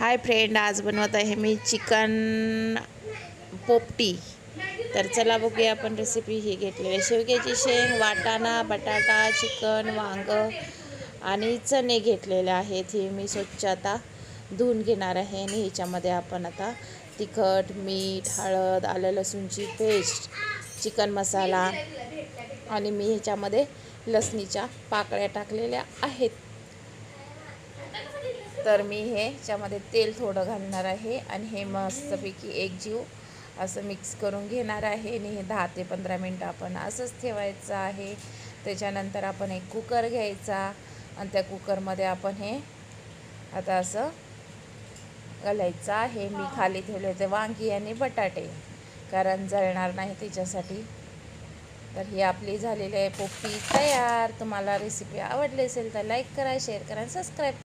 Hi friend, आज बनवत आहे मी चिकन पोपटी। तर चला बघूया आपण रेसिपी। ही घेतलेली शेवग्याची शेंग, वाटाणा, बटाटा, चिकन, वांग आणि चणे घेतलेले आहेत। हे मी स्वच्छ आता धुवून घेणार आहे आणि ह्याच्यामध्ये आपण आता तिखट, मीठ, हळद, आलं लसूणची पेस्ट, चिकन मसाला आणि मी ह्याच्यामध्ये लसणीच्या पाकळ्या टाकलेल्या आहेत। तर मी ह्याच्यामध्ये तेल थोडं घालणार आहे आणि हे मस्तपैकी एकजीव असं मिक्स करून घेणार आहे आणि हे 10 ते 15 मिनटं आपण असंच ठेवायचं आहे। त्याच्यानंतर आपण एक कुकर घ्यायचा आणि त्या कुकरमध्ये आपण हे आता असं घालायचं आहे। मी खाली ठेवले होते वांगी आणि बटाटे, कारण जळणार नाही त्याच्यासाठी। तर ही आपली झालेली आहे पोपटी तयार। तुम्हाला रेसिपी आवडली असेल तर लाईक करा, शेअर करा, सबस्क्राईब